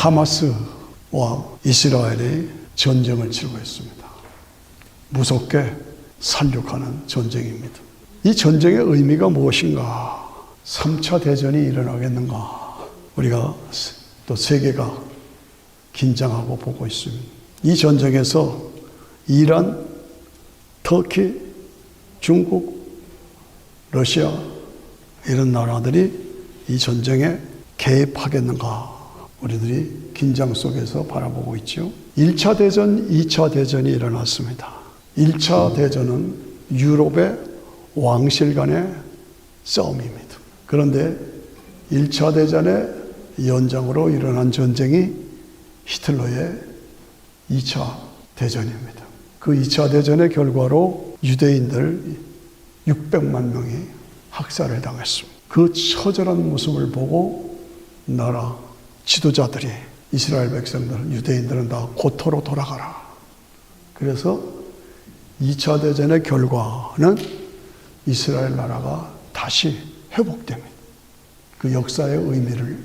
하마스와 이스라엘이 전쟁을 치르고 있습니다. 무섭게 살육하는 전쟁입니다. 이 전쟁의 의미가 무엇인가? 3차 대전이 일어나겠는가? 우리가 또 세계가 긴장하고 보고 있습니다. 이 전쟁에서 이란, 터키, 중국, 러시아 이런 나라들이 이 전쟁에 개입하겠는가? 우리들이 긴장 속에서 바라보고 있죠. 1차 대전, 2차 대전이 일어났습니다. 1차 대전은 유럽의 왕실 간의 싸움입니다. 그런데 1차 대전의 연장으로 일어난 전쟁이 히틀러의 2차 대전입니다. 그 2차 대전의 결과로 유대인들 600만 명이 학살을 당했습니다. 그 처절한 모습을 보고 나라 지도자들이 이스라엘 백성들, 유대인들은 다 고토로 돌아가라. 그래서 2차 대전의 결과는 이스라엘 나라가 다시 회복됩니다. 그 역사의 의미를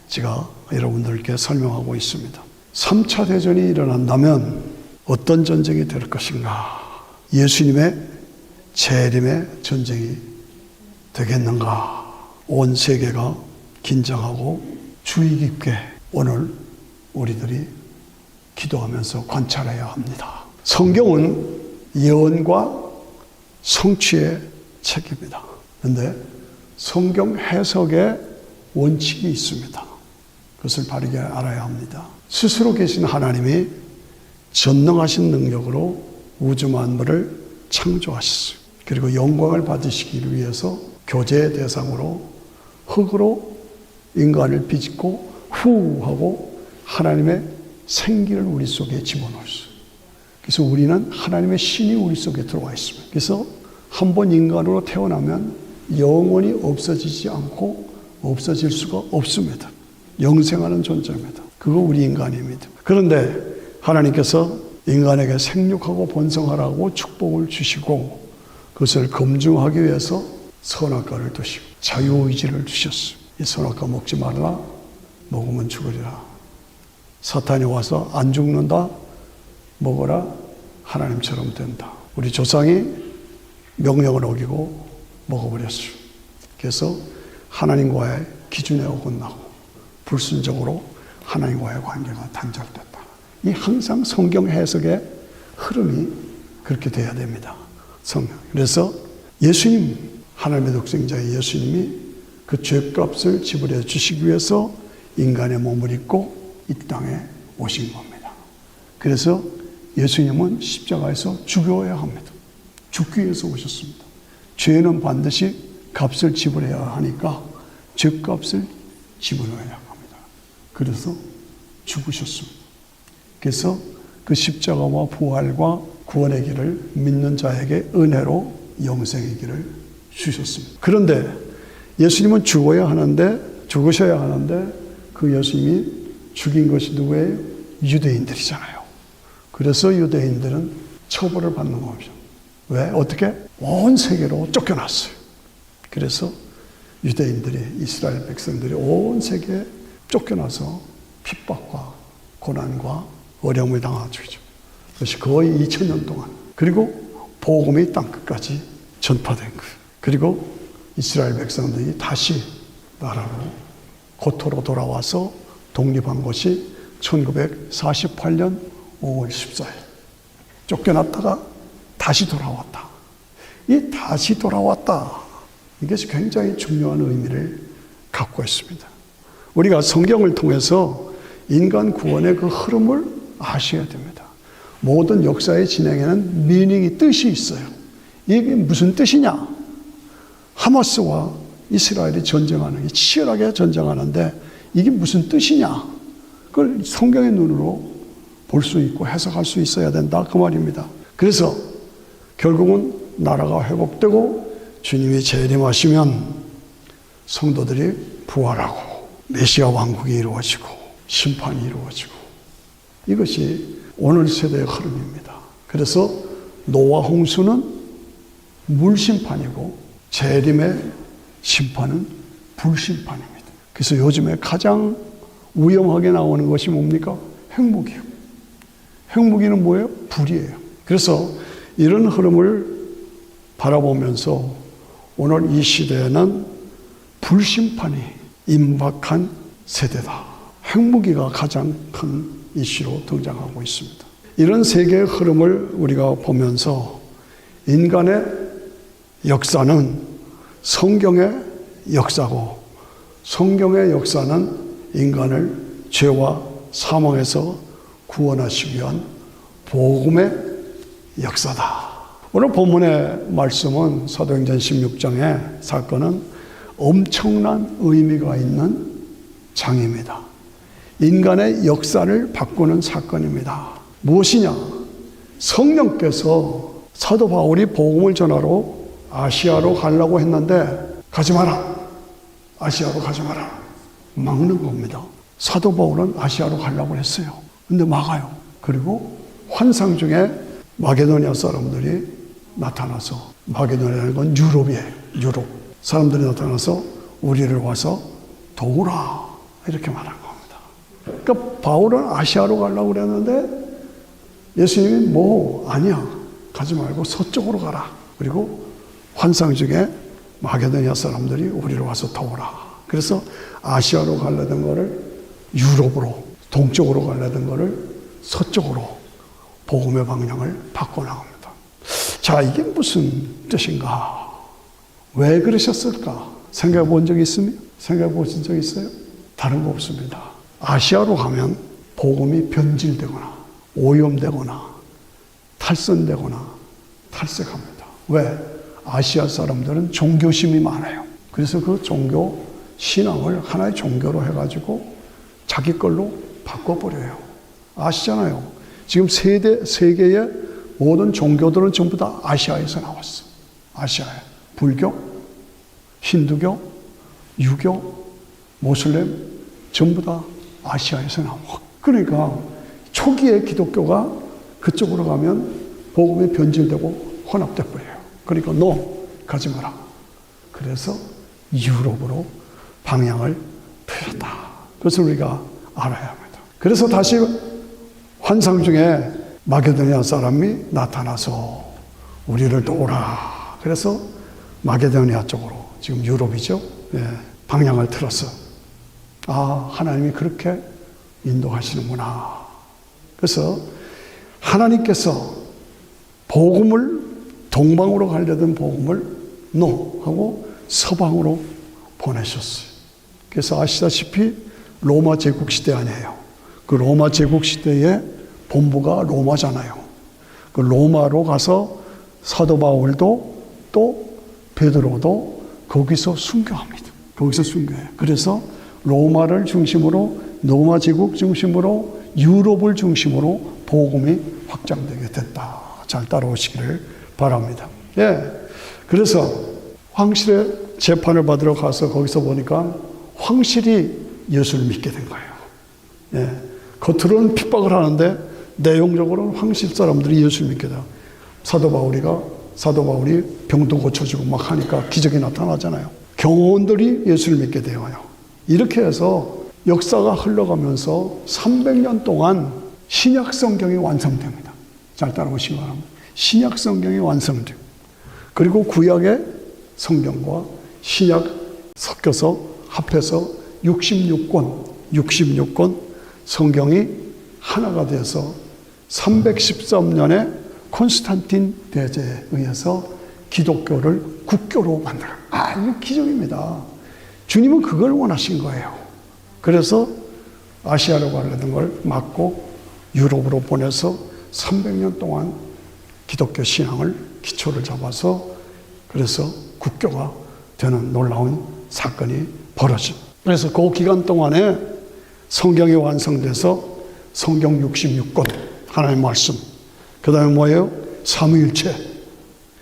제가 여러분들께 설명하고 있습니다. 3차 대전이 일어난다면 어떤 전쟁이 될 것인가? 예수님의 재림의 전쟁이 되겠는가? 온 세계가 긴장하고 주의 깊게 오늘 우리들이 기도하면서 관찰해야 합니다. 성경은 예언과 성취의 책입니다. 그런데 성경 해석의 원칙이 있습니다. 그것을 바르게 알아야 합니다. 스스로 계신 하나님이 전능하신 능력으로 우주 만물을 창조하셨어요. 그리고 영광을 받으시기 위해서 교제의 대상으로 흙으로 인간을 빚고 후 하고 하나님의 생기를 우리 속에 집어넣었어요. 그래서 우리는 하나님의 신이 우리 속에 들어와 있습니다. 그래서 한번 인간으로 태어나면 영원히 없어지지 않고 없어질 수가 없습니다. 영생하는 존재입니다. 그거 우리 인간입니다. 그런데 하나님께서 인간에게 생육하고 번성하라고 축복을 주시고 그것을 검증하기 위해서 선악과를 두시고 자유의지를 주셨어요. 이 선악과 먹지 말라. 먹으면 죽으리라. 사탄이 와서 안 죽는다. 먹어라. 하나님처럼 된다. 우리 조상이 명령을 어기고 먹어버렸어요. 그래서 하나님과의 기준에 어긋나고 불순종으로 하나님과의 관계가 단절됐다. 이 항상 성경 해석의 흐름이 그렇게 돼야 됩니다. 성경. 그래서 예수님, 하나님의 독생자의 예수님이 그 죄값을 지불해 주시기 위해서 인간의 몸을 입고 이 땅에 오신 겁니다. 그래서 예수님은 십자가에서 죽여야 합니다. 죽기 위해서 오셨습니다. 죄는 반드시 값을 지불해야 하니까 죄값을 지불해야 합니다. 그래서 죽으셨습니다. 그래서 그 십자가와 부활과 구원의 길을 믿는 자에게 은혜로 영생의 길을 주셨습니다. 그런데 예수님은 죽으셔야 하는데 그 예수님이 죽인 것이 누구예요? 유대인들이잖아요. 그래서 유대인들은 처벌을 받는 거죠. 왜? 어떻게? 온 세계로 쫓겨났어요. 그래서 유대인들이, 이스라엘 백성들이 온 세계에 쫓겨나서 핍박과 고난과 어려움을 당하죠. 그것이 거의 2000년 동안. 그리고 복음이 땅끝까지 전파된 거예요. 그리고 이스라엘 백성들이 다시 나라로 고토로 돌아와서 독립한 것이 1948년 5월 14일. 쫓겨났다가 다시 돌아왔다. 이 다시 돌아왔다. 이것이 굉장히 중요한 의미를 갖고 있습니다. 우리가 성경을 통해서 인간 구원의 그 흐름을 아셔야 됩니다. 모든 역사의 진행에는 미닝이, 뜻이 있어요. 이게 무슨 뜻이냐? 하마스와 이스라엘이 전쟁하는, 치열하게 전쟁하는데 이게 무슨 뜻이냐? 그걸 성경의 눈으로 볼 수 있고 해석할 수 있어야 된다. 그 말입니다. 그래서 결국은 나라가 회복되고 주님이 재림하시면 성도들이 부활하고 메시아 왕국이 이루어지고 심판이 이루어지고 이것이 오늘 세대의 흐름입니다. 그래서 노아 홍수는 물심판이고 재림의 심판은 불심판입니다. 그래서 요즘에 가장 위험하게 나오는 것이 뭡니까? 핵무기요. 핵무기는 뭐예요? 불이에요. 그래서 이런 흐름을 바라보면서 오늘 이 시대에는 불심판이 임박한 세대다. 핵무기가 가장 큰 이슈로 등장하고 있습니다. 이런 세계의 흐름을 우리가 보면서 인간의 역사는 성경의 역사고 성경의 역사는 인간을 죄와 사망에서 구원하시기 위한 복음의 역사다. 오늘 본문의 말씀은 사도행전 16장의 사건은 엄청난 의미가 있는 장입니다. 인간의 역사를 바꾸는 사건입니다. 무엇이냐? 성령께서 사도 바울이 복음을 전하러 아시아로 가려고 했는데 가지 마라. 아시아로 가지 마라. 막는 겁니다. 사도 바울은 아시아로 가려고 했어요. 근데 막아요. 그리고 환상 중에 마게도니아 사람들이 나타나서, 마게도니아라는 건 유럽이에요. 유럽. 사람들이 나타나서 우리를 와서 도우라. 이렇게 말한 겁니다. 그러니까 바울은 아시아로 가려고 그랬는데 예수님이 아니야. 가지 말고 서쪽으로 가라. 그리고 환상 중에 마게도니아 사람들이 우리를 와서 도우라. 그래서 아시아로 가려던 거를 유럽으로, 동쪽으로 가려던 거를 서쪽으로 복음의 방향을 바꿔나갑니다. 자, 이게 무슨 뜻인가? 왜 그러셨을까? 생각해 본 적이 있으면? 생각해 보신 적 있어요? 다른 거 없습니다. 아시아로 가면 복음이 변질되거나 오염되거나 탈선되거나 탈색합니다. 왜? 아시아 사람들은 종교심이 많아요. 그래서 그 종교 신앙을 하나의 종교로 해가지고 자기 걸로 바꿔버려요. 아시잖아요. 지금 세계의 모든 종교들은 전부 다 아시아에서 나왔어. 아시아에. 불교, 힌두교, 유교, 모슬렘 전부 다 아시아에서 나와. 그러니까 초기에 기독교가 그쪽으로 가면 복음이 변질되고 혼합돼 버려요. 그러니까 너 가지 마라. 그래서 유럽으로 방향을 틀었다. 그것을 우리가 알아야 합니다. 그래서 다시 환상 중에 마게도니아 사람이 나타나서 우리를 도우라. 그래서 마게도니아 쪽으로, 지금 유럽이죠. 방향을 틀었어. 아, 하나님이 그렇게 인도하시는구나. 그래서 하나님께서 복음을 동방으로 가려던 복음을 NO 하고 서방으로 보내셨어요. 그래서 아시다시피 로마 제국 시대 아니에요. 그 로마 제국 시대의 본부가 로마잖아요. 그 로마로 가서 사도 바울도 또 베드로도 거기서 순교합니다. 거기서 순교해요. 그래서 로마를 중심으로, 로마 제국 중심으로, 유럽을 중심으로 복음이 확장되게 됐다. 잘 따라오시기를 바랍니다. 그래서 황실의 재판을 받으러 가서 거기서 보니까 황실이 예수를 믿게 된 거예요. 겉으로는 핍박을 하는데 내용적으로는 황실 사람들이 예수를 믿게 돼요. 사도 바울이 병도 고쳐주고 막 하니까 기적이 나타나잖아요. 경호원들이 예수를 믿게 돼요. 이렇게 해서 역사가 흘러가면서 300년 동안 신약 성경이 완성됩니다. 잘 따라오시기 바랍니다. 신약 성경이 완성되고, 그리고 구약의 성경과 신약 섞여서 합해서 66권 성경이 하나가 돼서 313년에 콘스탄틴 대제에 의해서 기독교를 국교로 만들어요. 이거 기적입니다. 주님은 그걸 원하신 거예요. 그래서 아시아로 가려던 걸 막고 유럽으로 보내서 300년 동안 기독교 신앙을 기초를 잡아서 그래서 국교가 되는 놀라운 사건이 벌어집니다. 그래서 그 기간 동안에 성경이 완성돼서 성경 66권, 하나님의 말씀, 그 다음에 뭐예요? 삼위일체,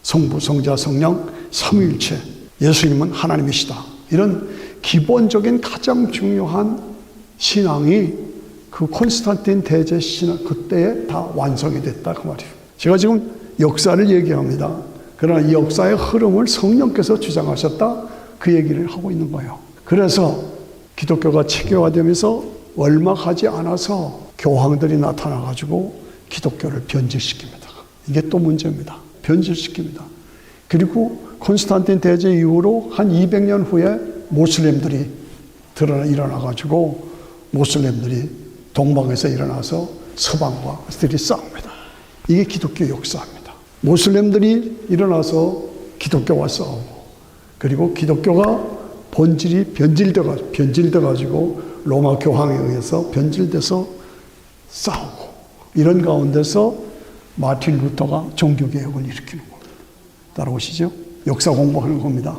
성부, 성자, 성령, 삼위일체, 예수님은 하나님이시다. 이런 기본적인 가장 중요한 신앙이 그 콘스탄틴 대제 신앙 그때에 다 완성이 됐다 그 말이에요. 제가 지금 역사를 얘기합니다. 그러나 이 역사의 흐름을 성령께서 주장하셨다 그 얘기를 하고 있는 거예요. 그래서 기독교가 체계화되면서 얼마 가지 않아서 교황들이 나타나가지고 기독교를 변질시킵니다. 이게 또 문제입니다. 변질시킵니다. 그리고 콘스탄틴 대제 이후로 한 200년 후에 모슬렘들이 일어나가지고 모슬렘들이 동방에서 일어나서 서방과 들이 싸웁니다. 이게 기독교 역사입니다. 모슬렘들이 일어나서 기독교와 싸우고, 그리고 기독교가 본질이 변질돼가지고 로마 교황에 의해서 변질돼서 싸우고, 이런 가운데서 마틴 루터가 종교개혁을 일으키는 겁니다. 따라오시죠? 역사 공부하는 겁니다.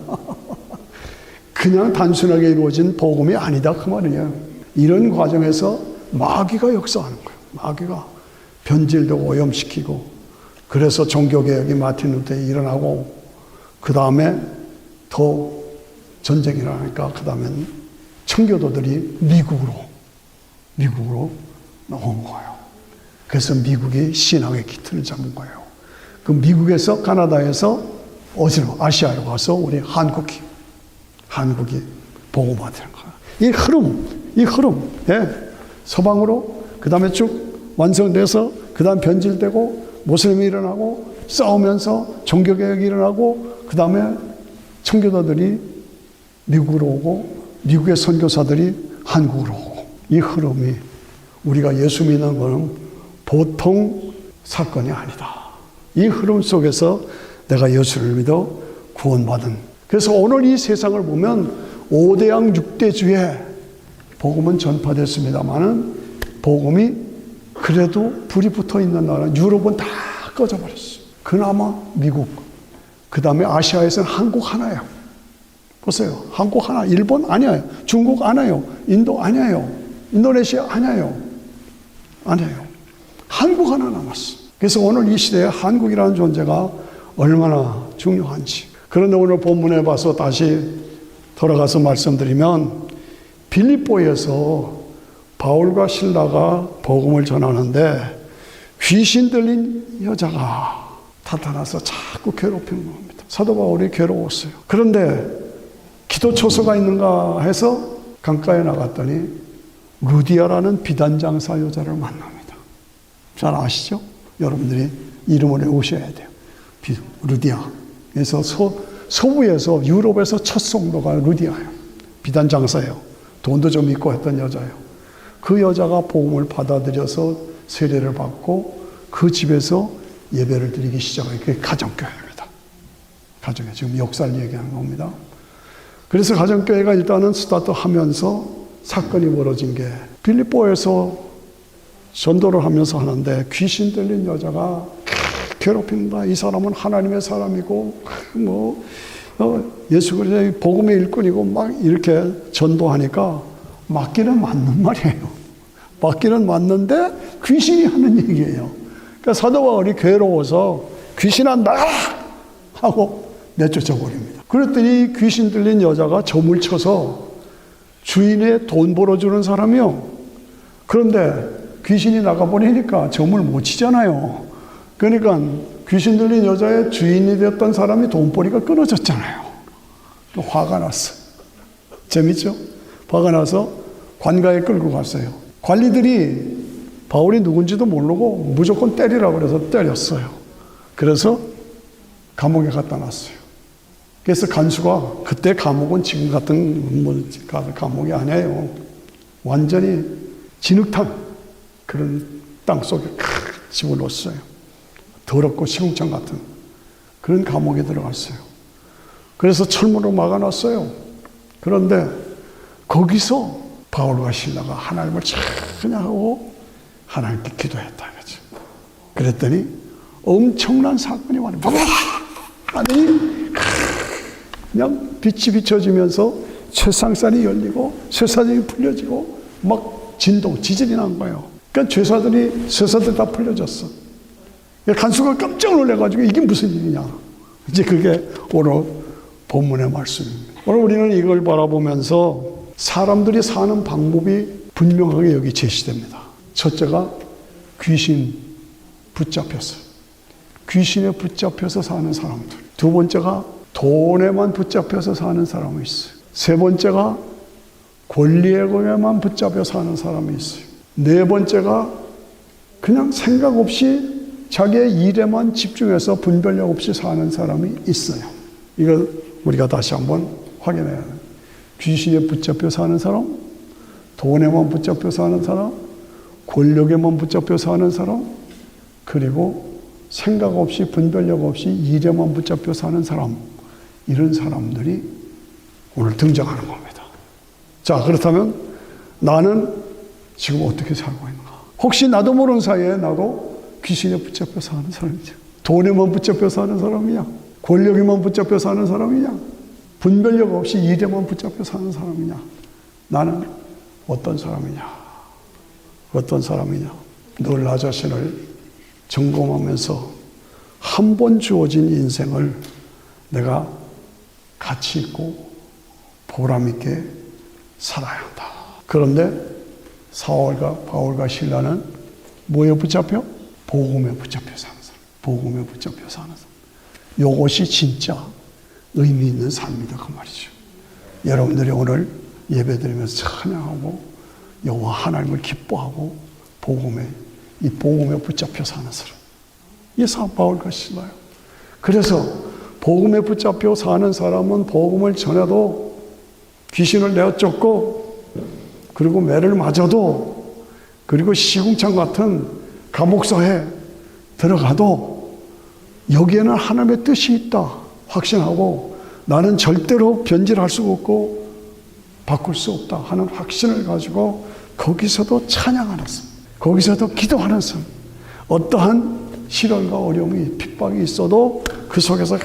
그냥 단순하게 이루어진 복음이 아니다 그 말이에요. 이런 과정에서 마귀가 역사하는 거예요. 마귀가 변질되고 오염시키고, 그래서 종교개혁이 마틴 루터에 일어나고, 그 다음에 더 전쟁이 일어나니까 그 다음엔 청교도들이 미국으로 나온 거예요. 그래서 미국이 신앙의 기틀을 잡은 거예요. 그 미국에서, 카나다에서 어디로, 아시아로 가서 우리 한국이 보호받는 거예요. 이 흐름, 예. 서방으로, 그 다음에 쭉 완성돼서, 그 다음 변질되고, 모슬림이 일어나고, 싸우면서 종교개혁이 일어나고, 그 다음에 청교도들이 미국으로 오고, 미국의 선교사들이 한국으로 오고, 이 흐름이 우리가 예수 믿는 것은 보통 사건이 아니다. 이 흐름 속에서 내가 예수를 믿어 구원받은. 그래서 오늘 이 세상을 보면 5대양 6대주에 복음은 전파됐습니다만은 복음이 그래도 불이 붙어 있는 나라, 유럽은 다 꺼져버렸어요. 그나마 미국, 그 다음에 아시아에서는 한국 하나예요. 보세요. 한국 하나, 일본 아니에요. 중국 아니에요. 인도 아니에요. 인도네시아 아니에요. 한국 하나 남았어. 그래서 오늘 이 시대에 한국이라는 존재가 얼마나 중요한지. 그런데 오늘 본문에 봐서 다시 돌아가서 말씀드리면, 빌립보에서 바울과 실라가 복음을 전하는데 귀신 들린 여자가 나타나서 자꾸 괴롭히는 겁니다. 사도 바울이 괴로웠어요. 그런데 기도 초소가 있는가 해서 강가에 나갔더니 루디아라는 비단장사 여자를 만납니다. 잘 아시죠? 여러분들이 이름을 외우셔야 돼요. 루디아. 그래서 서부에서, 유럽에서 첫 성도가 루디아예요. 비단장사예요. 돈도 좀 있고 했던 여자예요. 그 여자가 복음을 받아들여서 세례를 받고 그 집에서 예배를 드리기 시작해요. 그게 가정교회입니다. 가정교회. 지금 역사를 얘기하는 겁니다. 그래서 가정교회가 일단은 스타트하면서 사건이 벌어진 게, 빌립보에서 전도를 하면서 하는데 귀신 들린 여자가 괴롭힌다. 이 사람은 하나님의 사람이고 예수 그리스도의 복음의 일꾼이고 막 이렇게 전도하니까 맞기는 맞는 말이에요. 맞기는 맞는데 귀신이 하는 얘기예요. 그러니까 사도 바울이 괴로워서 귀신아 나가 하고 내쫓아 버립니다. 그랬더니 귀신 들린 여자가 점을 쳐서 주인의 돈 벌어주는 사람이요. 그런데 귀신이 나가버리니까 점을 못 치잖아요. 그러니까 귀신 들린 여자의 주인이 되었던 사람이 돈벌이가 끊어졌잖아요. 화가 났어. 재밌죠? 화가 나서 관가에 끌고 갔어요. 관리들이 바울이 누군지도 모르고 무조건 때리라고 그래서 때렸어요. 그래서 감옥에 갖다 놨어요. 그래서 간수가, 그때 감옥은 지금 같은 감옥이 아니에요. 완전히 진흙탕, 그런 땅 속에 집어넣었어요. 더럽고 시궁창 같은 그런 감옥에 들어갔어요. 그래서 철문으로 막아놨어요. 그런데 거기서 바울과 실라가 하나님을 찬양하고 하나님께 기도했다. 그렇죠? 그랬더니 엄청난 사건이 많이 하더니 그냥 빛이 비춰지면서 쇠상산이 열리고 쇠사슬이 풀려지고 막 지진이 난 거예요. 그러니까 쇠사슬이 다 풀려졌어. 간수가 깜짝 놀래가지고 이게 무슨 일이냐. 이제 그게 오늘 본문의 말씀입니다. 오늘 우리는 이걸 바라보면서 사람들이 사는 방법이 분명하게 여기 제시됩니다. 첫째가 귀신 붙잡혀서, 귀신에 붙잡혀서 사는 사람들. 두 번째가 돈에만 붙잡혀서 사는 사람이 있어요. 세 번째가 권리에 의해만 붙잡혀 사는 사람이 있어요. 네 번째가 그냥 생각 없이 자기의 일에만 집중해서 분별력 없이 사는 사람이 있어요. 이거 우리가 다시 한번 확인해야 돼요. 귀신에 붙잡혀 사는 사람, 돈에만 붙잡혀 사는 사람, 권력에만 붙잡혀 사는 사람, 그리고 생각 없이 분별력 없이 일에만 붙잡혀 사는 사람, 이런 사람들이 오늘 등장하는 겁니다. 자, 그렇다면 나는 지금 어떻게 살고 있는가? 혹시 나도 모르는 사이에 나도 귀신에 붙잡혀 사는 사람이냐? 돈에만 붙잡혀 사는 사람이냐? 권력에만 붙잡혀 사는 사람이냐? 분별력 없이 일에만 붙잡혀 사는 사람이냐? 나는 어떤 사람이냐? 어떤 사람이냐? 늘 나 자신을 점검하면서 한 번 주어진 인생을 내가 가치 있고 보람 있게 살아야 한다. 그런데 사울과 바울과 실라는 뭐에 붙잡혀? 복음에 붙잡혀 사는 사람. 복음에 붙잡혀 사는 사람. 이것이 진짜 의미 있는 삶이다 그 말이죠. 여러분들이 오늘 예배드리면서 찬양하고 여호와 하나님을 기뻐하고 이 복음에 붙잡혀 사는 사람. 이게 바울과 실라예요. 그래서 복음에 붙잡혀 사는 사람은 복음을 전해도 귀신을 내어 쫓고 그리고 매를 맞아도 그리고 시궁창 같은 감옥서에 들어가도 여기에는 하나님의 뜻이 있다 확신하고 나는 절대로 변질할 수 없고 바꿀 수 없다 하는 확신을 가지고 거기서도 찬양하는 삶, 거기서도 기도하는 삶, 어떠한 시련과 어려움이 핍박이 있어도 그 속에서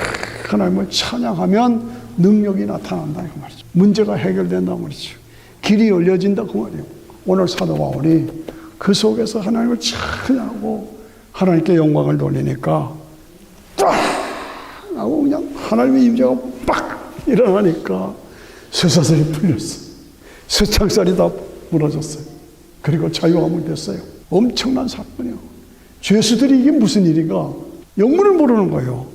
하나님을 찬양하면 능력이 나타난다 그 말이죠. 문제가 해결된다 말이죠. 길이 열려진다 그 말이에요. 오늘 사도 바울이 그 속에서 하나님을 찬양하고 하나님께 영광을 돌리니까 딱 하고 그냥 하나님의 임재가 빡 일어나니까 쇠사슬이 풀렸어. 쇠창살이 다 무너졌어요. 그리고 자유함을 됐어요. 엄청난 사건이에요. 죄수들이 이게 무슨 일인가? 영문을 모르는 거예요.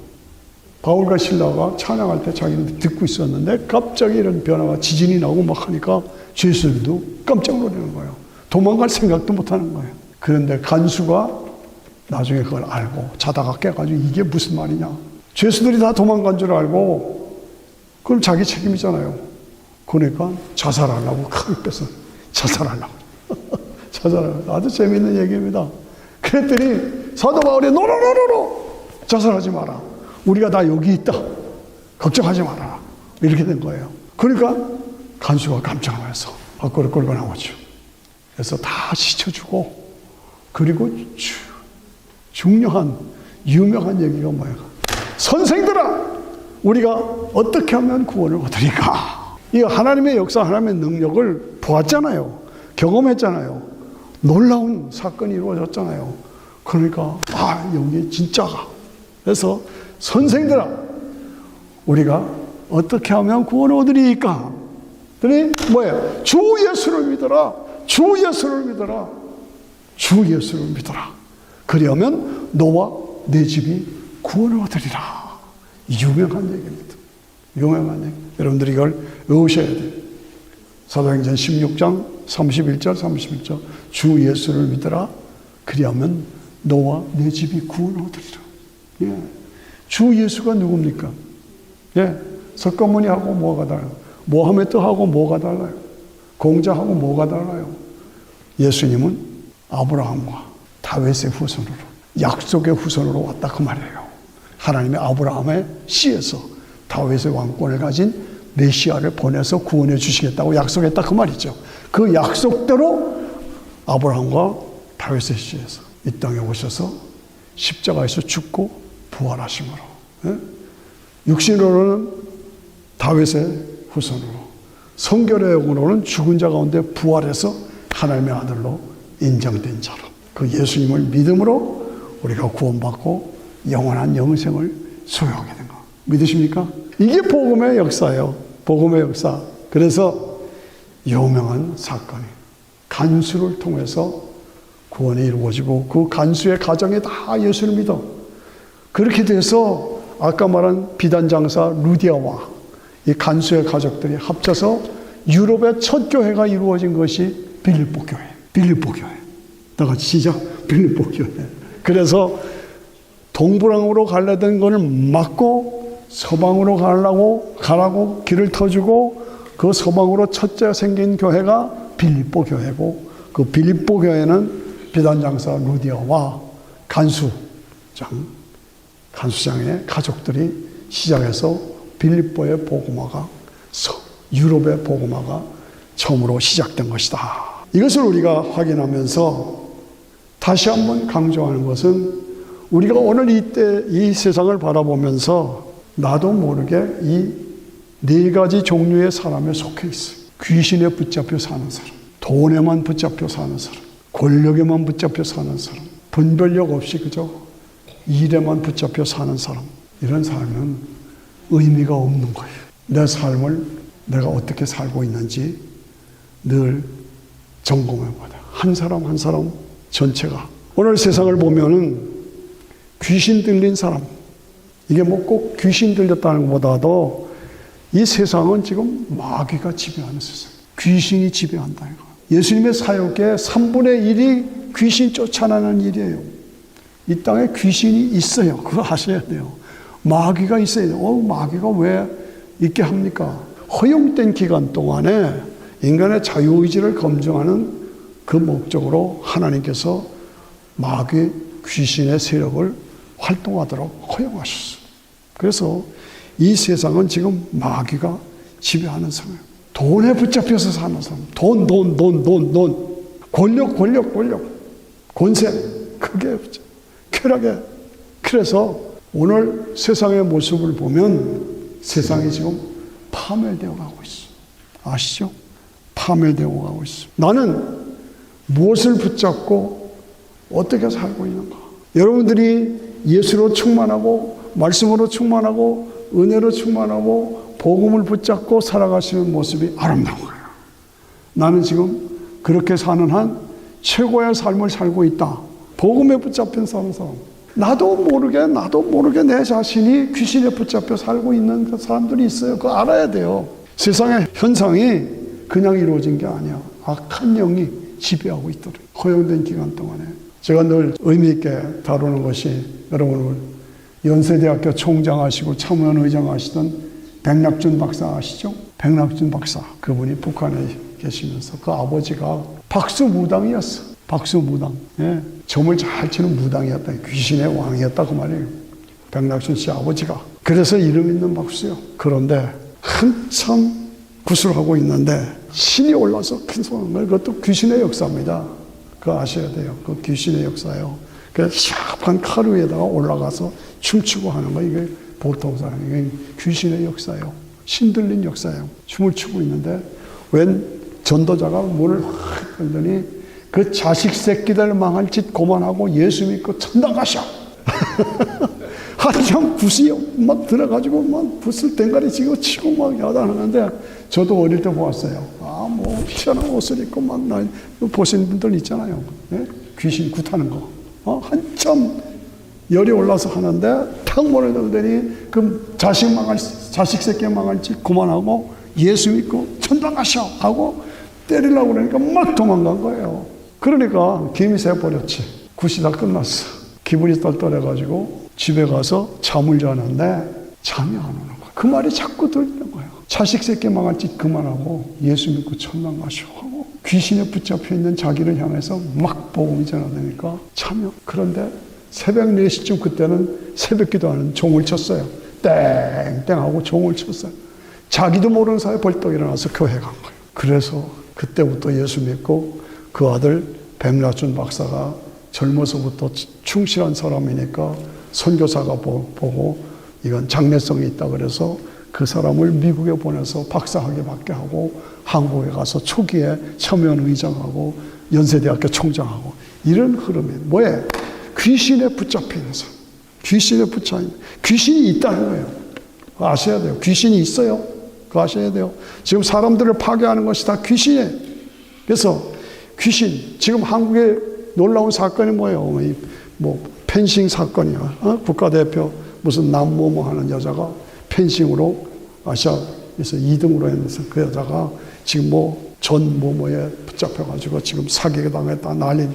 바울과 실라가 찬양할 때 자기는 듣고 있었는데 갑자기 이런 변화가 지진이 나고 막 하니까 죄수들도 깜짝 놀라는 거예요. 도망갈 생각도 못 하는 거예요. 그런데 간수가 나중에 그걸 알고 자다가 깨가지고 이게 무슨 말이냐. 죄수들이 다 도망간 줄 알고 그럼 자기 책임이잖아요. 그러니까 자살하려고 칼을 빼서 자살하려고. 자살하려고. 아주 재미있는 얘기입니다. 그랬더니 사도 바울이 노노노노노 자살하지 마라. 우리가 다 여기 있다. 걱정하지 마라. 이렇게 된 거예요. 그러니까 간수가 깜짝 놀라서 밖으로 끌고 나왔죠. 그래서 다 씻어주고 그리고 중요한 유명한 얘기가 뭐예요? 선생들아 우리가 어떻게 하면 구원을 얻으리까? 이 하나님의 역사 하나님의 능력을 보았잖아요. 경험했잖아요. 놀라운 사건이 이루어졌잖아요. 그러니까 여기 진짜가. 그래서 선생들아 우리가 어떻게 하면 구원을 얻으리까? 그랬더니 뭐예요? 주 예수를 믿어라. 주 예수를 믿어라. 주 예수를 믿어라. 그리하면 너와 내 집이 구원을 얻으리라. 유명한 얘기입니다. 유명한 얘기. 여러분들이 이걸 외우셔야 돼요. 사도행전 16장 31절 31절 주 예수를 믿어라. 그리하면 너와 내 집이 구원을 얻으리라. 예. 주 예수가 누굽니까? 예. 석가모니하고 뭐가 달라요? 모하메드하고 뭐가 달라요? 공자하고 뭐가 달라요? 예수님은 아브라함과 다윗의 후손으로 약속의 후손으로 왔다 그 말이에요. 하나님의 아브라함의 씨에서 다윗의 왕권을 가진 메시아를 보내서 구원해 주시겠다고 약속했다 그 말이죠. 그 약속대로 아브라함과 다윗의 씨에서 이 땅에 오셔서 십자가에서 죽고 부활하심으로 육신으로는 다윗의 후손으로 성결의 영으로는 죽은 자 가운데 부활해서 하나님의 아들로 인정된 자로 그 예수님을 믿음으로 우리가 구원받고 영원한 영생을 소유하게 된 거 믿으십니까? 이게 복음의 역사예요. 복음의 역사. 그래서 유명한 사건이 간수를 통해서 구원이 이루어지고 그 간수의 가정에 다 예수를 믿어. 그렇게 돼서 아까 말한 비단 장사 루디아와 이 간수의 가족들이 합쳐서 유럽의 첫 교회가 이루어진 것이 빌립보 교회. 빌립보 교회. 다 같이 시작. 빌립보 교회. 그래서 동방으로 가려던 것을 막고 서방으로 가라고 길을 터주고 그 서방으로 첫째 생긴 교회가 빌립보 교회고 그 빌립보 교회는 비단장사 루디아와 간수장의 가족들이 시작해서 빌립보의 복음화가 유럽의 복음화가 처음으로 시작된 것이다. 이것을 우리가 확인하면서 다시 한번 강조하는 것은 우리가 오늘 이때 이 세상을 바라보면서 나도 모르게 이 네 가지 종류의 사람에 속해 있어요. 귀신에 붙잡혀 사는 사람, 돈에만 붙잡혀 사는 사람, 권력에만 붙잡혀 사는 사람, 분별력 없이 그저 일에만 붙잡혀 사는 사람. 이런 삶은 의미가 없는 거예요. 내 삶을 내가 어떻게 살고 있는지 늘 점검해봐야 돼요. 한 사람 한 사람 전체가. 오늘 세상을 보면은 귀신 들린 사람, 이게 뭐 꼭 귀신 들렸다는 것보다도 이 세상은 지금 마귀가 지배하는 세상. 귀신이 지배한다. 예수님의 사역의 3분의 1이 귀신 쫓아내는 일이에요. 이 땅에 귀신이 있어요. 그거 아셔야 돼요. 마귀가 있어야 돼요. 마귀가 왜 있게 합니까? 허용된 기간 동안에 인간의 자유의지를 검증하는 그 목적으로 하나님께서 마귀 귀신의 세력을 활동하도록 허용하셨어요. 그래서 이 세상은 지금 마귀가 지배하는 상황이에요. 돈에 붙잡혀서 사는 사람. 돈. 권력. 권세. 크게, 쾌락에. 그래서 오늘 세상의 모습을 보면 세상이 지금 파멸되어 가고 있어요. 아시죠? 파멸되어 가고 있어요. 나는 무엇을 붙잡고 어떻게 살고 있는가? 여러분들이 예수로 충만하고 말씀으로 충만하고 은혜로 충만하고 복음을 붙잡고 살아가시는 모습이 아름다운 거예요. 나는 지금 그렇게 사는 한 최고의 삶을 살고 있다. 복음에 붙잡힌 사람. 나도 모르게 내 자신이 귀신에 붙잡혀 살고 있는 그 사람들이 있어요. 그거 알아야 돼요. 세상의 현상이 그냥 이루어진 게 아니야. 악한 영이 지배하고 있더래요. 허용된 기간 동안에. 제가 늘 의미 있게 다루는 것이 여러분 연세대학교 총장하시고 참여원의장 하시던 백낙준 박사 아시죠? 백낙준 박사. 그분이 북한에 계시면서 그 아버지가 박수무당이었어. 박수무당. 예. 점을 잘 치는 무당이었다. 귀신의 왕이었다 그 말이에요. 백낙준 씨 아버지가. 그래서 이름 있는 박수요. 그런데 한참 구슬하고 있는데 신이 올라서 큰 소음을, 그것도 귀신의 역사입니다. 그거 아셔야 돼요. 그 귀신의 역사예요. 그 샤프한 칼 위에다가 올라가서 춤추고 하는 거, 이게 보통 사람, 이게 귀신의 역사예요. 신들린 역사예요. 춤을 추고 있는데 웬 전도자가 문을 확 열더니 그 자식 새끼들 망할 짓 그만하고 예수 믿고 천당 가셔. 한참 붓이요. 막 들어가지고 막 붓을 댕가리 치고 막 야단하는데 저도 어릴 때 보았어요. 뭐 희한한 옷을 입고 막 보신 분들 있잖아요. 네? 귀신 굿하는 거. 한참 열이 올라서 하는데 탁 문을 열더니 그 자식 새끼 망할 짓 그만하고 예수 믿고 천당 가셔 하고 때리려고 그러니까 막 도망간 거예요. 그러니까 김이 새버렸지. 굿이 다 끝났어. 기분이 떨떠래가지고 집에 가서 잠을 자는데 잠이 안 오는 거야. 그 말이 자꾸 들리는 거예요. 자식 새끼 망할 짓 그만하고 예수 믿고 천당 가셔 하고 귀신에 붙잡혀 있는 자기를 향해서 막 복음이 전하다니까 참여. 그런데 새벽 4시쯤 그때는 새벽 기도하는 종을 쳤어요. 땡땡 하고 종을 쳤어요. 자기도 모르는 사이에 벌떡 일어나서 교회 간 거예요. 그래서 그때부터 예수 믿고 그 아들 백낙준 박사가 젊어서부터 충실한 사람이니까 선교사가 보고 이건 장래성이 있다 그래서 그 사람을 미국에 보내서 박사학위 받게 하고 한국에 가서 초기에 참여원 의장하고 연세대학교 총장하고 이런 흐름이 뭐예요? 귀신에 붙잡혀 있는 사람. 귀신에 붙잡혀 있는 귀신이 있다는 거예요. 그거 아셔야 돼요. 귀신이 있어요. 그거 아셔야 돼요. 지금 사람들을 파괴하는 것이 다 귀신이에요. 그래서 귀신, 지금 한국에 놀라운 사건이 뭐예요? 뭐 펜싱 사건이야. 국가대표 무슨 남모모 하는 여자가 펜싱으로 아시아에서 2등으로 했는데 그 여자가 지금 전 뭐뭐에 붙잡혀가지고 지금 사기가 당했다 난리.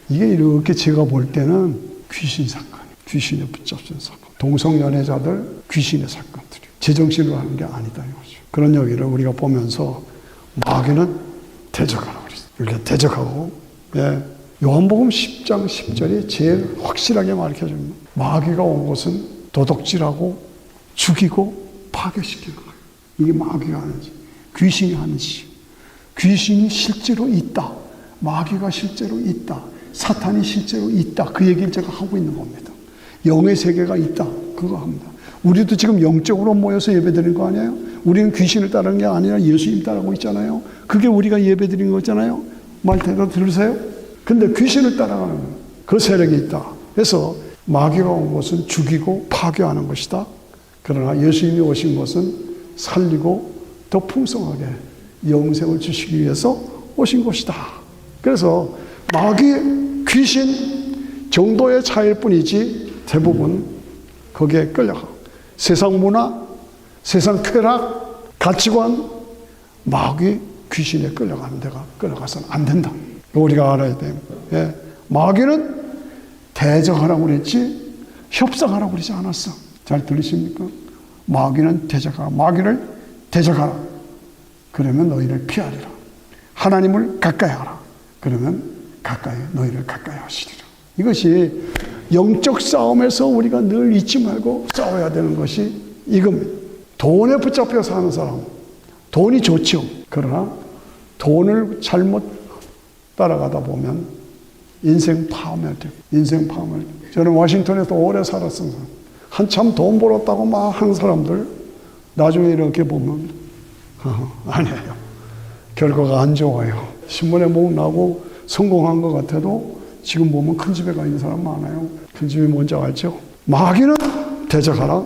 이게 이렇게 제가 볼 때는 귀신 사건이에요. 귀신에 붙잡힌 사건. 동성연애자들 귀신의 사건들이 제정신으로 하는 게 아니다 이거죠. 그런 얘기를 우리가 보면서 마귀는 대적하라고 그랬어요. 이렇게 대적하고, 요한복음 10장 10절이 제일 확실하게 밝혀줍니다. 마귀가 온 것은 도둑질하고 죽이고 파괴시키는 거예요. 이게 마귀가 하는 짓, 귀신이 하는 짓. 귀신이 실제로 있다. 마귀가 실제로 있다. 사탄이 실제로 있다. 그 얘기를 제가 하고 있는 겁니다. 영의 세계가 있다. 그거 합니다. 우리도 지금 영적으로 모여서 예배드리는 거 아니에요? 우리는 귀신을 따르는 게 아니라 예수님 따르고 있잖아요. 그게 우리가 예배드리는 거잖아요. 말 대로 들으세요? 근데 귀신을 따라가는 그 세력이 있다. 그래서 마귀가 온 것은 죽이고 파괴하는 것이다. 그러나 예수님이 오신 것은 살리고 더 풍성하게 영생을 주시기 위해서 오신 것이다. 그래서 마귀, 귀신 정도의 차이일 뿐이지 대부분 거기에 끌려가. 세상 문화, 세상 쾌락, 가치관, 마귀, 귀신에 끌려가는 데가 끌려가서는 안 된다. 우리가 알아야 돼요. 마귀는 대적하라고 그랬지 협상하라고 그러지 않았어. 잘 들리십니까? 마귀는 대적하라. 마귀를 대적하라. 그러면 너희를 피하리라. 하나님을 가까이 하라. 그러면 가까이 너희를 가까이 하시리라. 이것이 영적 싸움에서 우리가 늘 잊지 말고 싸워야 되는 것이 이겁니다. 돈에 붙잡혀 사는 사람, 돈이 좋죠. 그러나 돈을 잘못 따라가다 보면 인생 파멸돼요. 인생 파멸. 저는 워싱턴에서 오래 살았습니다. 한참 돈 벌었다고 막 하는 사람들 나중에 이렇게 보면 아니에요. 결과가 안 좋아요. 신문에 목 나고 성공한 것 같아도 지금 보면 큰 집에 가 있는 사람 많아요. 큰 집이 뭔지 알죠? 마귀는 대적하라.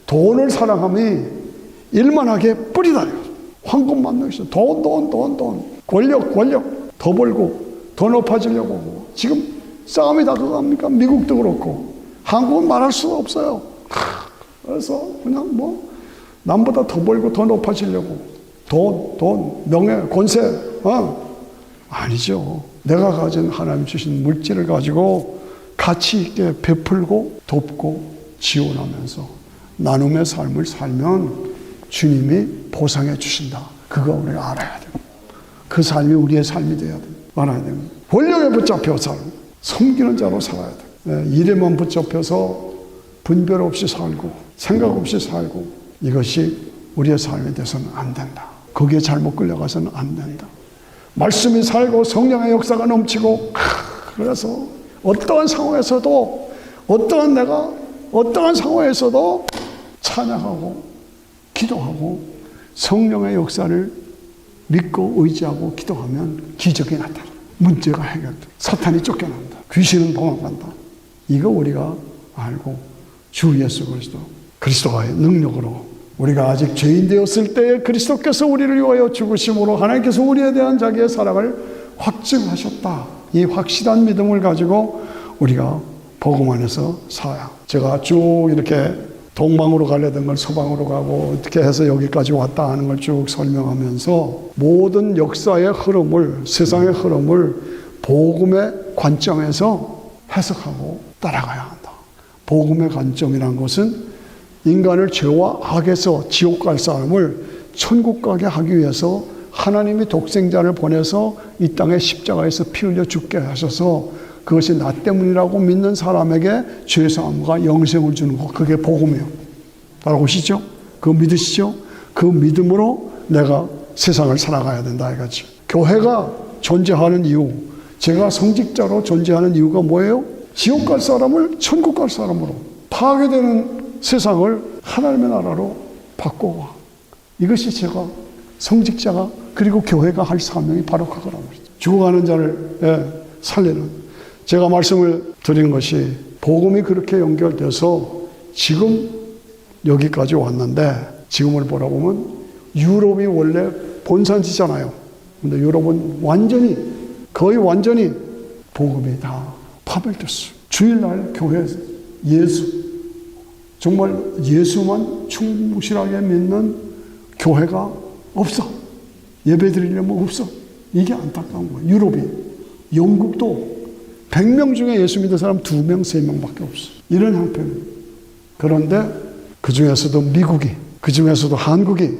돈을 사랑함이 일만하게 뿌리다요. 황금 만나기 시작. 돈. 권력. 더 벌고 더 높아지려고 하고. 지금 싸움이 다 그겁니까? 미국도 그렇고. 한국은 말할 수가 없어요. 그래서 그냥 남보다 더 벌고 더 높아지려고. 돈, 명예, 권세. 아니죠. 내가 가진 하나님 주신 물질을 가지고 가치 있게 베풀고 돕고 지원하면서 나눔의 삶을 살면 주님이 보상해 주신다. 그거 우리가 알아야 돼요. 그 삶이 우리의 삶이 돼야 돼요. 알아야 됩니다. 권력에 붙잡혀 살고 섬기는 자로 살아야 돼요. 일에만 붙잡혀서 분별 없이 살고 생각 없이 살고 이것이 우리의 삶이 돼서는 안 된다. 거기에 잘못 끌려가서는 안 된다. 말씀이 살고 성령의 역사가 넘치고 그래서 어떠한 상황에서도 어떠한 상황에서도 찬양하고 기도하고 성령의 역사를 믿고 의지하고 기도하면 기적이 나타나. 문제가 해결돼. 사탄이 쫓겨난다. 귀신은 도망간다. 이거 우리가 알고 주 예수 그리스도의 능력으로 우리가 아직 죄인 되었을 때에 그리스도께서 우리를 위하여 죽으심으로 하나님께서 우리에 대한 자기의 사랑을 확증하셨다. 이 확실한 믿음을 가지고 우리가 복음 안에서 살아야. 제가 쭉 이렇게 동방으로 가려던 걸 서방으로 가고 어떻게 해서 여기까지 왔다 하는 걸 쭉 설명하면서 모든 역사의 흐름을, 세상의 흐름을 복음의 관점에서 해석하고 따라가야 한다. 복음의 관점이란 것은 인간을 죄와 악에서 지옥 갈 사람을 천국 가게 하기 위해서 하나님이 독생자를 보내서 이 땅에 십자가에서 피 흘려 죽게 하셔서 그것이 나 때문이라고 믿는 사람에게 죄사함과 영생을 주는 것, 그게 복음이에요. 알아보시죠? 그거 믿으시죠? 그 믿음으로 내가 세상을 살아가야 된다 이거죠. 교회가 존재하는 이유, 제가 성직자로 존재하는 이유가 뭐예요? 지옥 갈 사람을 천국 갈 사람으로, 파괴되는 세상을 하나님의 나라로 바꿔와. 이것이 제가 성직자가 그리고 교회가 할 사명이 바로 그거란 말이죠. 죽어가는 자를 살리는. 제가 말씀을 드린 것이 복음이 그렇게 연결돼서 지금 여기까지 왔는데, 지금을 보라 보면 유럽이 원래 본산지잖아요. 근데 유럽은 거의 완전히 복음이 다 파멸됐어요. 주일날 교회 정말 예수만 충실하게 믿는 교회가 없어. 예배 드리려면 없어. 이게 안타까운 거예요. 유럽이, 영국도 100명 중에 예수 믿는 사람 2명, 3명밖에 없어. 이런 형편. 그런데 그 중에서도 미국이, 그 중에서도 한국이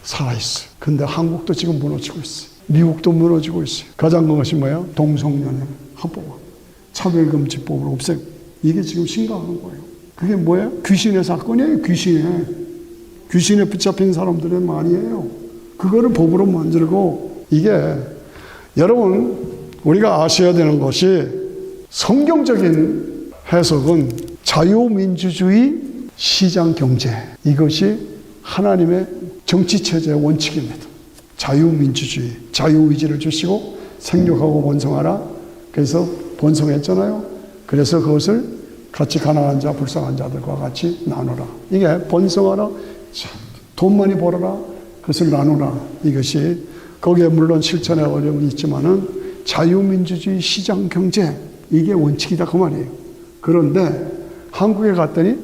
살아있어요. 근데 한국도 지금 무너지고 있어요. 미국도 무너지고 있어요. 가장 큰 것이 뭐예요? 동성연애 합법화, 차별금지법을 없애고. 이게 지금 심각한 거예요. 그게 뭐예요? 귀신의 사건이에요. 귀신에 붙잡힌 사람들의 말이에요. 그거를 법으로 만들고, 이게 여러분 우리가 아셔야 되는 것이, 성경적인 해석은 자유민주주의 시장경제, 이것이 하나님의 정치체제의 원칙입니다. 자유민주주의, 자유의지를 주시고 생육하고 번성하라. 그래서 번성했잖아요. 그래서 그것을 같이 가난한 자, 불쌍한 자들과 같이 나누라. 이게 번성하라, 돈 많이 벌어라, 그것을 나누라. 이것이, 거기에 물론 실천의 어려움이 있지만은 자유민주주의 시장경제, 이게 원칙이다 그 말이에요. 그런데 한국에 갔더니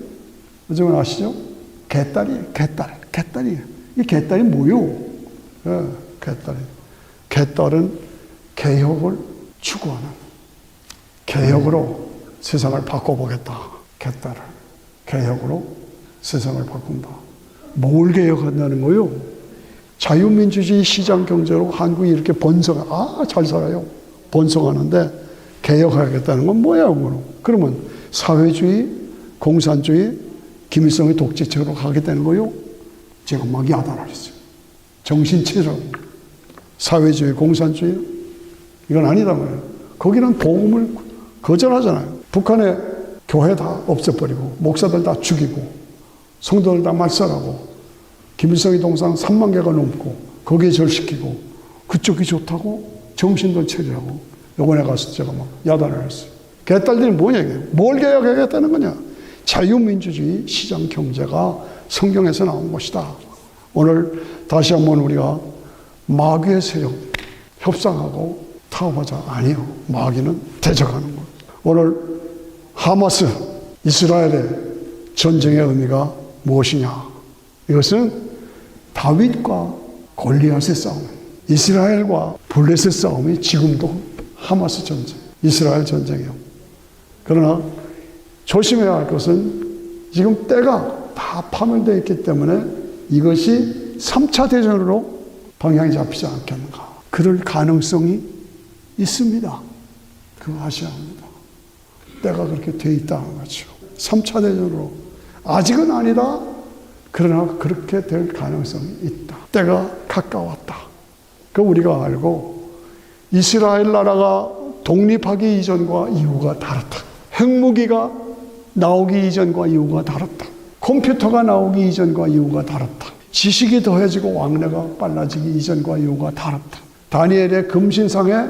여러분 아시죠? 개딸이에요. 개딸이에요. 이 개딸이 뭐요? 개딸이. 개딸은 개혁을 추구하는, 개혁으로 세상을 바꿔보겠다. 개딸을 개혁으로 세상을 바꾼다. 뭘 개혁한다는 거요? 자유민주주의 시장경제로 한국이 이렇게 잘 살아요. 번성하는데 개혁하겠다는 건 뭐야, 그러면 사회주의, 공산주의, 김일성의 독재체로 가게 되는 거요? 제가 막 야단하겠어요. 정신체로 사회주의, 공산주의, 이건 아니다 말이에요. 거기는 복음을 거절하잖아요. 북한에 교회 다 없애버리고, 목사들 다 죽이고, 성도들 다 말살하고, 김일성의 동상 3만 개가 넘고, 거기에 절시키고, 그쪽이 좋다고 정신들 체리하고, 요번에 가서 제가 막 야단을 했어요. 개딸들이 뭐냐, 이게. 뭘 개혁하겠다는 거냐? 자유민주주의 시장경제가 성경에서 나온 것이다. 오늘 다시 한번 우리가 마귀의 세력 협상하고 타협하자. 아니요. 마귀는 대적하는 거예요. 오늘 하마스, 이스라엘의 전쟁의 의미가 무엇이냐? 이것은 다윗과 골리앗의 싸움, 이스라엘과 블레셋의 싸움이 지금도 하마스 전쟁, 이스라엘 전쟁이에요. 그러나 조심해야 할 것은 지금 때가 다 파멸되어 있기 때문에 이것이 3차 대전으로 방향이 잡히지 않겠는가. 그럴 가능성이 있습니다. 그거 아셔야 합니다. 때가 그렇게 되어 있다는 거죠. 3차 대전으로. 아직은 아니다. 그러나 그렇게 될 가능성이 있다. 때가 가까웠다. 그 우리가 알고, 이스라엘 나라가 독립하기 이전과 이후가 다르다. 핵무기가 나오기 이전과 이후가 다르다. 컴퓨터가 나오기 이전과 이후가 다르다. 지식이 더해지고 왕래가 빨라지기 이전과 이후가 다르다. 다니엘의 금신상의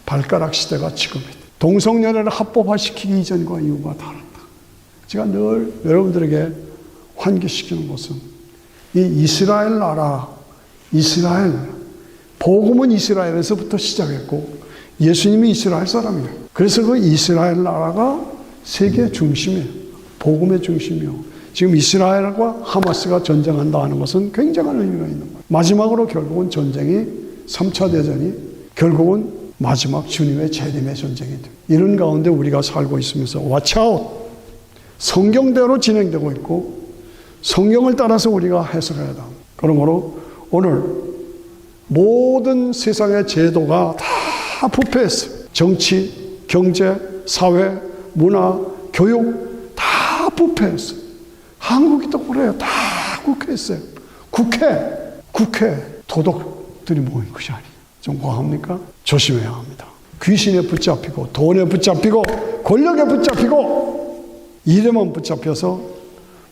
발가락 시대가 지금이다. 동성연애를 합법화시키기 이전과 이후가 다르다. 제가 늘 여러분들에게 환기시키는 것은, 이 이스라엘 나라, 이스라엘, 복음은 이스라엘에서부터 시작했고 예수님이 이스라엘 사람이에요. 그래서 그 이스라엘 나라가 세계 중심이에요. 복음의 중심이요. 지금 이스라엘과 하마스가 전쟁한다 하는 것은 굉장한 의미가 있는 거예요. 마지막으로 결국은 전쟁이 3차 대전이 결국은 마지막 주님의 재림의 전쟁이 돼요. 이런 가운데 우리가 살고 있으면서 watch out! 성경대로 진행되고 있고 성경을 따라서 우리가 해석해야 한다. 그러므로 오늘 모든 세상의 제도가 다 부패했어요. 정치, 경제, 사회, 문화, 교육 다 부패했어요. 한국도 그래요. 다 국회했어요. 국회 도덕들이 모인 것이 아니에요. 좀 과합니까? 조심해야 합니다. 귀신에 붙잡히고 돈에 붙잡히고 권력에 붙잡히고 일에만 붙잡혀서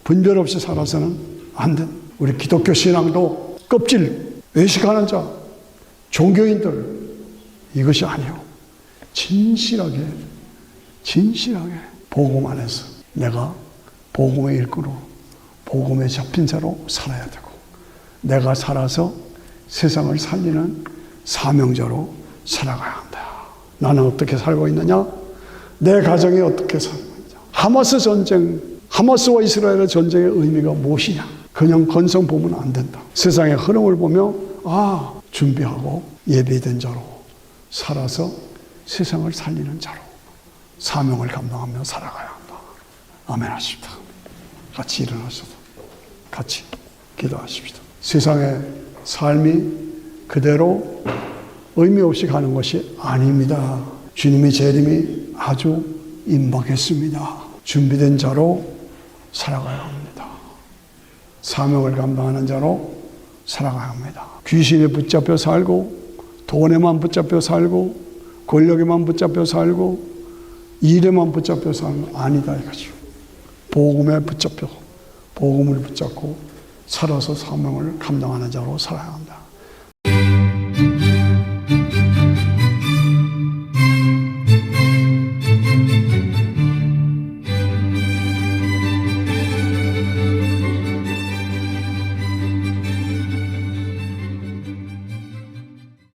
분별 없이 살아서는 안 된다. 우리 기독교 신앙도 껍질, 외식하는 자, 종교인들 이것이 아니요. 진실하게 복음 안에서 내가 복음의 일꾼으로 복음에 잡힌 자로 살아야 되고 내가 살아서 세상을 살리는 사명자로 살아가야 한다. 나는 어떻게 살고 있느냐? 내 가정이 어떻게 살고 있느냐? 하마스 전쟁, 하마스와 이스라엘의 전쟁의 의미가 무엇이냐? 그냥 건성 보면 안 된다. 세상의 흐름을 보며 준비하고 예비된 자로 살아서 세상을 살리는 자로 사명을 감당하며 살아가야 한다. 아멘 하십시다. 같이 일어나셔서 같이 기도하십시다. 세상의 삶이 그대로 의미 없이 가는 것이 아닙니다. 주님의 재림이 아주 임박했습니다. 준비된 자로 살아가야 합니다. 사명을 감당하는 자로 살아가야 합니다. 귀신에 붙잡혀 살고 돈에만 붙잡혀 살고 권력에만 붙잡혀 살고 일에만 붙잡혀 살면 아니다 이거죠. 복음에 붙잡혀 복음을 붙잡고 살아서 사명을 감당하는 자로 살아야 한다.